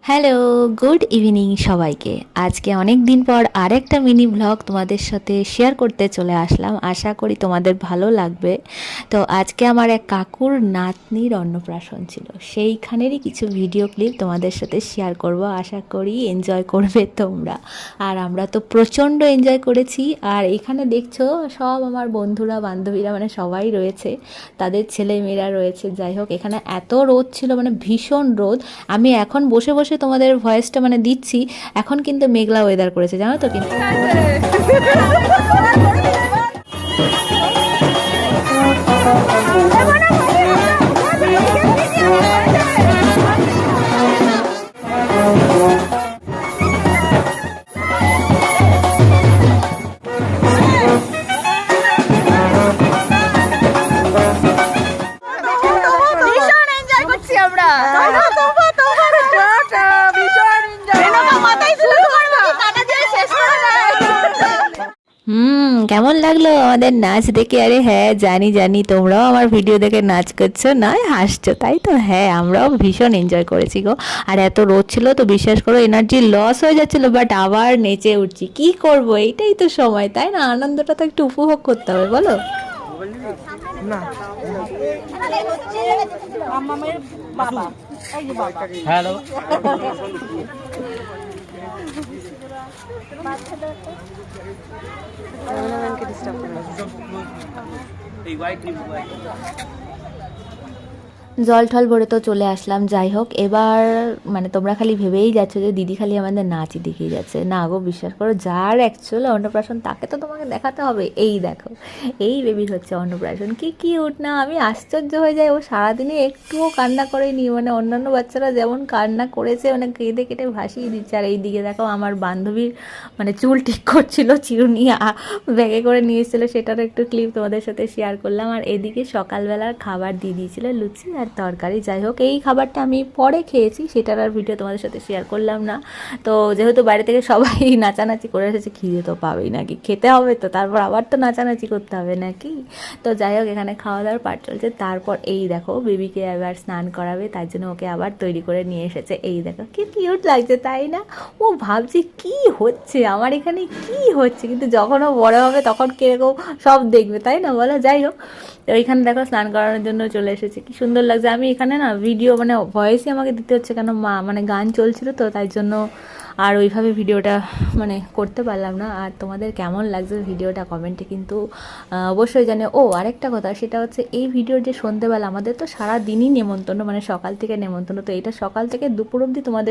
Hello, good evening সবাইকে। আজকে অনেক দিন পর আরেকটা মিনি ব্লগ তোমাদের সাথে শেয়ার করতে চলে আসলাম। আশা করি তোমাদের ভালো লাগবে। তো আজকে আমার এক কাকুর নাতনির অন্নপ্রাশন ছিল, সেইখানেরই কিছু ভিডিও ক্লিপ তোমাদের সাথে শেয়ার করব। আশা করি এনজয় করবে তোমরা। আর আমরা তো প্রচণ্ড এনজয় করেছি। আর এখানে দেখছো সব আমার বন্ধুরা বান্ধবীরা মানে সবাই রয়েছে, তাদের ছেলে মেয়েরা রয়েছে। যাই হোক, এখানে এত রোদ ছিল, মানে ভীষণ রোদ। আমি এখন বসে বসে তোমাদের ভয়েসটা মানে দিচ্ছি, এখন কিন্তু মেঘলা ওয়েদার করেছে, জানো তো। কিন্তু ভীষণ এনজয় করছি আমরা। কেমন লাগলো আমাদের নাচ দেখে? আরে হ্যাঁ, জানি জানি তোমরাও আমার ভিডিও দেখে নাচ করছো, নয় হাসছো, তাই তো? হ্যাঁ, আমরাও ভীষণ এনজয় করেছি গো। আর এত রোদ ছিল তো বিশ্বাস করো এনার্জি লস হয়ে যাচ্ছিলো, বাট আবার নেচে উঠছি। কি করব, এইটাই তো সময়, তাই না? আনন্দটা তো একটু উপভোগ করতে হবে, বলো। হ্যালো। জল ঠল ভরে তো চলে আসলাম। যাই হোক, এবার মানে তোমরা খালি ভেবেই যাচ্ছ যে দিদি খালি আমাদের নাচই দেখিয়ে যাচ্ছে। না গো, বিশ্বাস করো, যার অ্যাকচুয়ালি অন্নপ্রাশন তাকে তো তোমাকে দেখাতে হবে। এই দেখো, এই বেবির হচ্ছে অন্নপ্রাশন। কি কিউট না! আমি আশ্চর্য হয়ে যাই, ও সারাদিনে একটুও কান্না করেনি। মানে অন্যান্য বাচ্চারা যেমন কান্না করেছে, মানে কেঁদে কেটে ভাসিয়ে দিচ্ছে। আর এইদিকে দেখো আমার বান্ধবীর মানে চুল ঠিক করছিল, চিরুনি ব্যাগে করে নিয়ে এসেছিলো, সেটারও একটু ক্লিপ তোমাদের সাথে শেয়ার করলাম। আর এদিকে সকালবেলার খাবার দিয়ে দিয়েছিল, লুচি আর তরকারি। যাই হোক, এই খাবারটা আমি পরে খেয়েছি, সেটার আর ভিডিও তোমাদের সাথে শেয়ার করলাম না। তো যেহেতু বাইরে থেকে সবাই নাচানাচি করে এসেছে, খিদে তো পাবেই নাকি, খেতে হবে তো, তারপর আবার তো নাচানাচি করতে হবে নাকি। তো যাই হোক, এখানে খাওয়া দাওয়ার পাট চলছে। তারপর এই দেখো, বেবিকে এবার স্নান করাবে, তার জন্য ওকে আবার তৈরি করে নিয়ে এসেছে। এই দেখো কি কিউট লাগছে, তাই না? ও ভাবছি কি হচ্ছে আমার এখানে, কি হচ্ছে, কিন্তু যখন ও বড় হবে তখন কিরকম সব দেখবে, তাই না বলো। যাই হোক, তো এইখানে দেখো স্নান করানোর জন্য চলে এসেছে, কি সুন্দর লাগছে। আমি এখানে না ভিডিও মানে ভয়েসই আমাকে দিতে হচ্ছে, কেন মানে গান চলছিল তো, তাই জন্য আর ওইভাবে ভিডিওটা মানে করতে পারলাম না। আর তোমাদের কেমন লাগছে ভিডিওটা কমেন্টে কিন্তু অবশ্যই জানে। ও আরেকটা কথা, সেটা হচ্ছে এই ভিডিওর যে সন্ধ্যেবেলা, আমাদের তো সারা দিনই নেমন্তন্ন, মানে সকাল থেকে নেমন্তন্ন। তো এটা সকাল থেকে দুপুর অবধি তোমাদের